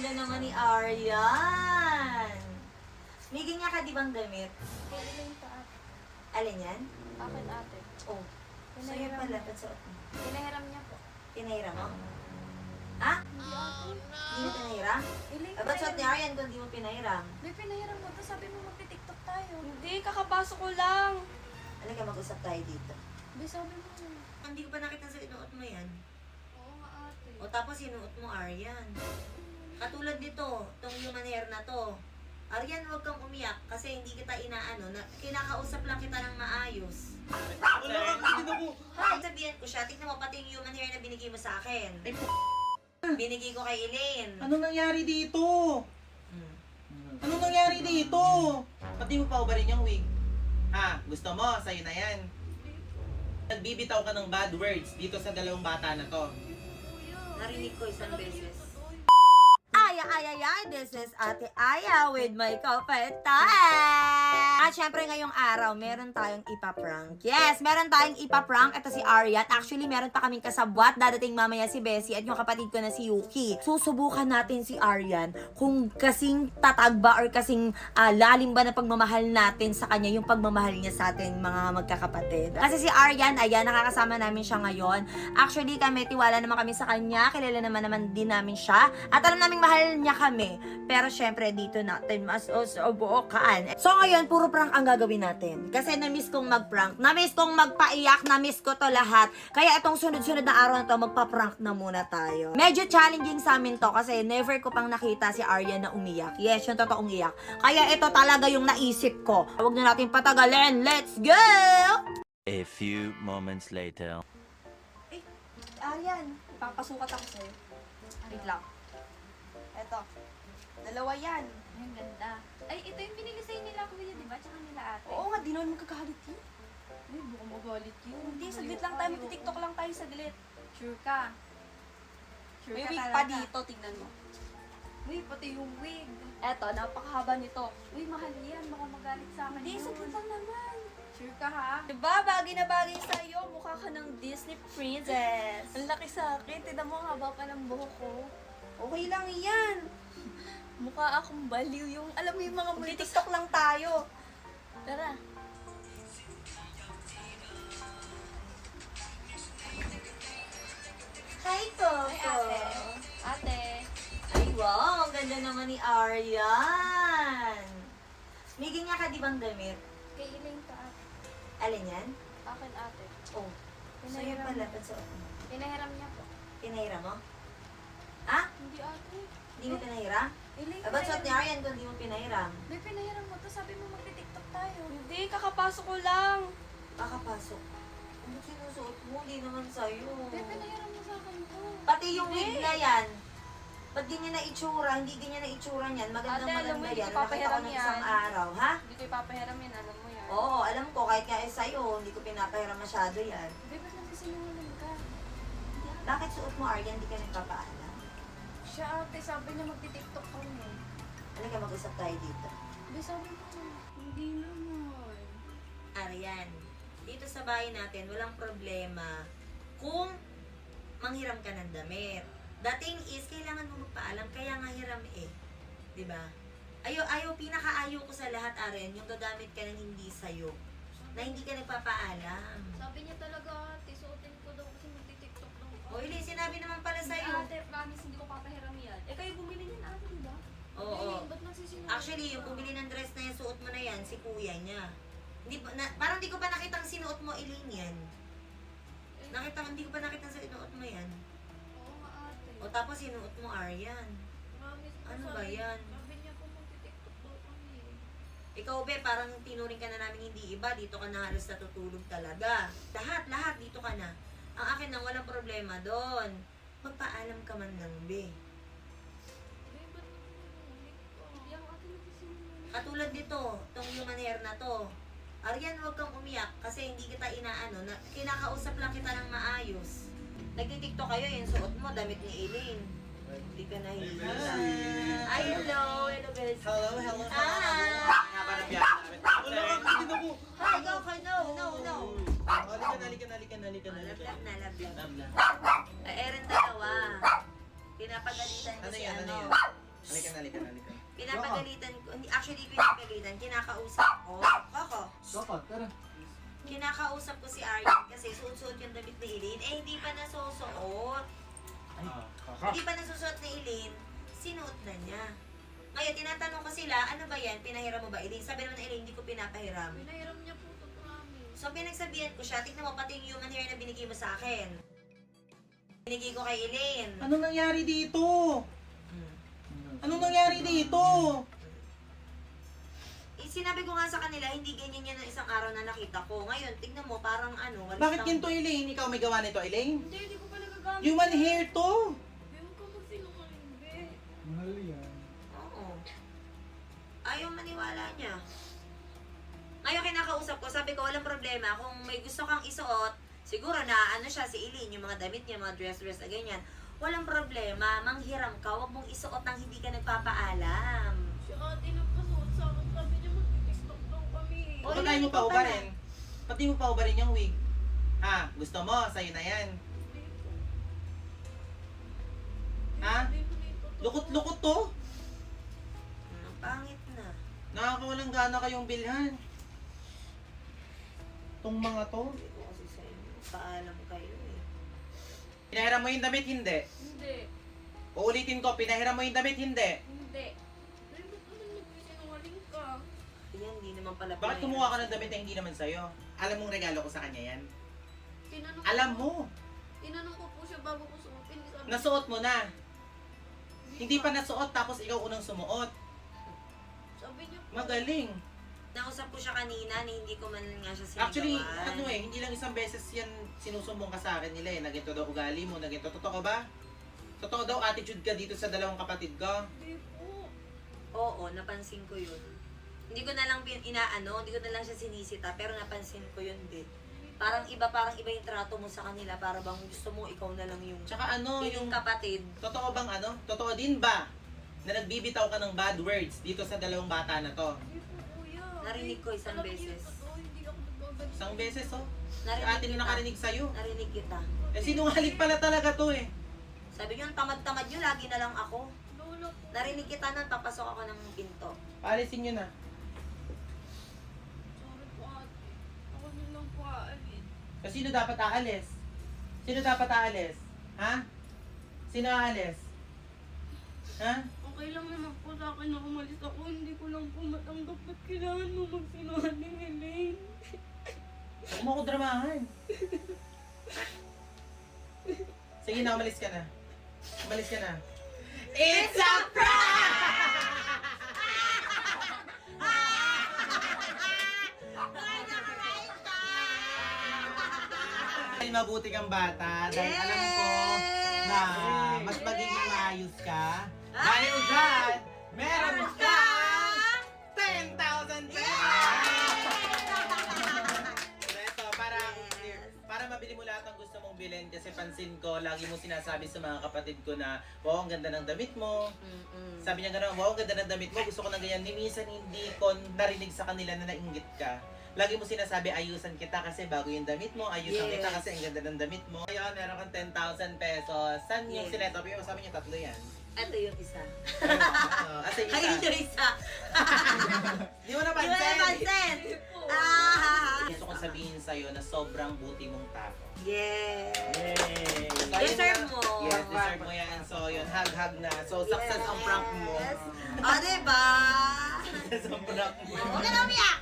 ganda naman ni Aryan. May ganyan ka di bang damit? Kailan ito ate? Alin yan? Akin ate. Oh, sa'yo pala. Ba't suot mo? Pinahiram niya po. Pinahiram mo? Ha? Hindi ate. Hindi mo pinahiram? Ba't suot ni Aryan kung di mo pinahiram? May pinahiram mo to. Sabi mo magti-tiktok tayo. Hindi, kakapasok ko lang. Halika, mag-usap tayo dito. Hindi, sabi mo. Hindi ko pa nakita sa inuot mo yan. Oo nga ate. O tapos sinuot mo Aryan. Katulad nito, tong human hair na to. Aryan, huwag kang umiyak kasi hindi kita inaano. Kinakausap lang kita ng maayos. Wala ka, hindi ako. Hay, sabihan ko siya. Tignan mo pati yung human hair na binigay mo sa akin. Ay, Binigay ko kay Elaine. Anong nangyari dito? Hmm. Anong nangyari dito? Pati mo pa ba rin yung wig? Ha? Gusto mo? Sa'yo na yan. Nagbibitaw ka ng bad words dito sa dalawang bata na to. Narinig ko isang beses. Ay, this is Ate Aya with my kapatid. At syempre ngayong araw, meron tayong ipaprank. Yes, meron tayong ipaprank. Ito si Aryan. Actually, meron pa kaming kasabwat. Dadating mamaya si Bessie at yung kapatid ko na si Yuki. Susubukan natin si Aryan kung kasing tatag ba or kasing lalim ba na pagmamahal natin sa kanya yung pagmamahal niya sa atin mga magkakapatid. Kasi si Aryan, ayan, nakakasama namin siya ngayon. Actually, kami, tiwala naman kami sa kanya. Kilala naman din namin siya. At alam naming mahal niya kami. Pero syempre, dito natin mas osubukan. So ngayon, puro prank ang gagawin natin. Kasi na-miss kong mag-prank. Na-miss kong magpaiyak. Na-miss ko to lahat. Kaya itong sunod-sunod na araw na to, magpa-prank na muna tayo. Medyo challenging sa amin to kasi never ko pang nakita si Aryan na umiyak. Yes, yung totoong iyak. Kaya ito talaga yung naisip ko. Huwag na natin patagalin. Let's go! A few moments later. Aryan, papasukat ako sa'yo. Wait lang. Eto. Dalawa yan. Ang ganda. Ay, ito yung binili sa'yo nila kuya, di ba? Tsaka nila ate. Oo nga, di naman magkagalit yun. Ay, baka magalit yun. Hindi, saglit lang tayo. Magti-tiktok lang tayo saglit. Sure ka? Sure may wig pa dito, tignan mo. Uy, pati yung wig. Eto, napakahaba nito. Uy, mahal yan. Baka magalit sa akin. Hindi, saglit lang naman. Sure ka ha? Diba, bagay na bagay sa'yo. Mukha ka ng Disney princess. Ang laki sa akin. Tignan mo, ang haba pa ng buhok ko. Okay lang yan. Mukha akong baliw yung, alam mo yung mga multos. TikTok lang tayo. Tara. Hi, Coco. Ay, ate. Ate. Ay, wow. Ang ganda naman ni Aryan. May ganyan ka di bang damit? Kay Elaine to ate. Alin yan? Akin ate. Oh, sa'yo pala. Ba't suot mo? Pinahiram niya po. Pinahiram mo? Ha? Hindi ate. Hindi mo pinahiram? Elaine, Ba't suot ni Aryan kung di mo pinahiram? may pinahiram mo to. Sabi mo magti-tiktok tayo. Hindi, kakapasok ko lang. Kakapasok. Ano sinusuot mo? Hindi naman sa'yo. May pinahiram mo sa akin to. Pati yung wig na yan. Ba't ganyan na itsura? Hindi ganyan na itsura niyan. Magandang Ate, alam mo, maganda hindi yan. ko Nakita ko papahiram ng yan. isang araw, ha? Hindi ko ipapahiram yan, alam mo yan. Oo, alam ko. Kahit nga sa'yo, hindi ko pinapahiram masyado yan. Hindi, ba't nagsisinungaling ka? Bakit suot mo, Aryan? Hindi ka nagpapaalam? Siya ate, sabi niya magti-tiktok kami. Halika, mag-usap tayo dito. Hindi, sabi mo, hindi naman. Aryan, dito sa bahay natin, walang problema kung manghiram ka ng damit. Dating is, kailangan mo magpaalam, kaya nga hiram eh. Diba? Pinakaayaw ko sa lahat, Aryan, yung gagamit ka ng hindi sa'yo. Na hindi ka nagpapaalam. Sabi niya talaga, ate, suotin ko daw kasi magti-tiktok daw. O, Ili, sinabi naman pala Hindi, sa'yo. ate, promise, hindi ko papahiram yan. Eh, kayo bumili niyan ate, di ba? Oo. Ba't nagsisinungaling Actually, yung ka? bumili ng dress na yan, suot mo na yan, si kuya niya. Parang hindi ko pa nakitang sinuot mo, Eileen, yan. Hindi ko pa nakitang sinuot mo yan. Oo nga ate. O tapos sinuot mo, Aryan. Promise, Ano ba yan? Sabi niya po magti-tiktok daw kami. Ikaw, be, parang tinuring ka na namin hindi iba. Dito ka na halos natutulog talaga. Lahat, dito ka na. Ang akin nang walang problema doon. Magpaalam ka man lang, be. Hindi, ba't nangungulit ka? Hindi ako ate nagsisinungaling. Katulad nito, tong human hair na to. Aryan, huwag kang umiyak kasi hindi kita inaano. Kinakausap lang kita ng maayos. Nagtitiktok kayo, yung suot mo, damit ni Eileen. Hindi ka nahihiya. Ay, hello. Hello, Bessie. Hello. Ah! Haba na biyahe namin. Wala ka, hindi ako. Hi, go ka. No. Halika na. Lablab na. Labla. Eren dalawa. Pinapagalitan ko Ano si yan, ano ano. yan? Halika na, halika na, halika na. Pinapagalitan ko, actually pinapagalitan, kinakausap ko. Koko, Dapat, tara. kinakausap ko si Aryan kasi suot-suot yung damit ni Elaine. Eh, hindi pa nasusuot. Hindi pa nasusuot ni Elaine, sinuot na niya. Ngayon, tinatanong ko sila, ano ba yan? Pinahiram mo ba, Elaine? Sabi naman na Elaine, hindi ko pinapahiram. Pinahiram niya po ito, promise. So, pinagsabihan ko siya, tignan mo pati yung human hair na binigay mo sa akin. Binigay ko kay Elaine. Anong nangyari dito? Hmm. Anong nangyari dito? Sinabi ko nga sa kanila, hindi ganyan yan ng isang araw na nakita ko. Ngayon, tignan mo, parang ano, walis Bakit lang- ginto, Elaine? Ikaw may gawa nito, Elaine? Hindi ko pa nagagamit. Human hair to! Ewan ko magsinungaling, be. Mahal yan. Oo. Ayaw maniwala niya. Ngayon kinakausap ko, sabi ko, walang problema. Kung may gusto kang isuot, siguro na ano siya, si Eileen, yung mga damit niya, mga dress na ganyan. Walang problema, manghiram ka, wag mong isuot nang hindi ka nagpapaalam. Si ate nagpasuot sa akin, sabi niya mag-tiktok daw kami. O, Bakit Elaine, mo pa ikaw ubarin? Pati mo pa ubarin yung wig. Ha? Gusto mo? Sa'yo na yan. Ha? Lukot-lukot to. Ang pangit na. Nakakawalang gana kayong bilhan. Tong mga to. Sabi ko kasi sa inyo, paalam kayo eh. Pinahiram mo yung damit, hindi. Hindi. Uulitin ko, pinahiram mo yung damit, hindi. Hindi. Ay, ba't naman nagsinungaling ka? Ayan, hindi naman pala Bakit kumuha ka ng damit na hindi naman sa'yo? Alam mong regalo ko sa kanya yan? Tinanong Alam ko, mo. Tinanong ko po siya bago ko suotin. Sabi Nasuot mo na. Hindi pa nasuot tapos ikaw unang sumuot. Sabi niya po. Magaling. Nausap ko siya kanina, ni hindi ko man nga siya sinigawan. Actually, ano eh, hindi lang isang beses yan sinusumbong ka sa akin nila eh. Nagito daw ugali mo, nagito. Totoo ba? Totoo daw attitude ka dito sa dalawang kapatid ko? Hindi po. Oo, napansin ko yun. Hindi ko na lang hindi ko na lang siya sinisita, pero napansin ko yun din. Parang iba yung trato mo sa kanila, para bang gusto mo ikaw na lang yung Tsaka ano, yung yung kapatid. totoo bang ano? Totoo din ba na nagbibitaw ka ng bad words dito sa dalawang bata na to? Hindi po, kuya. Narinig ko isang Alam niyo beses. yung totoo, hindi ako nagbabalit. Isang beses oh. Si Narinig ate yung kita. nakarinig sa'yo. Narinig kita. Eh sinungaling pala talaga to eh. Sabi niyo, ang tamad-tamad niyo, lagi na lang ako. Lola po. Narinig kita nun, papasok ako ng pinto. Paalisin nyo na. Sorry po ate. Ako niyo lang po aalis. So, sino dapat aalis? Sino dapat aalis? Ha? Sino aalis? Ha? Okay lang naman po sa akin na umalis ako. Hindi ko lang po matanggap at kailangan mo magsinungaling, Elaine. Huwag mo ako dramahan. Sige na, umalis ka na. Umalis ka na. It's a Ay, mabuti kang bata dahil alam ko na mas magiging maayos ka. Dahil dyan, meron kang 10,000 pesos! Ito, para mabili mo lahat ng gusto mong bilhin kasi pansin ko, lagi mo sinasabi sa mga kapatid ko na, wow, ang ganda ng damit mo. Sabi niya gano'n, wow, ang ganda ng damit mo, gusto ko na ganyan. Ni minsan hindi ko narinig sa kanila na nainggit ka. Lagi mo sinasabi, ayusan kita kasi bago yung damit mo, ayusan Yes. kita kasi ang ganda ng damit mo. Ngayon, meron kang 10,000 pesos. Saan yung Yes. sineto? Yung sabi niya, tatlo yan. Ito yung isa. Ate, Ayun isa. yung isa. Di mo Di mo napansin? napansin? Ah! Gusto kong sabihin sa'yo na sobrang buti mong tao. Yes. Yay! Deserve mo. Yes, deserve mo yan. So, yun, hug-hug na. So, success ang prank mo. Yes. O, diba? Success ang prank mo. Huwag ka na umiyak!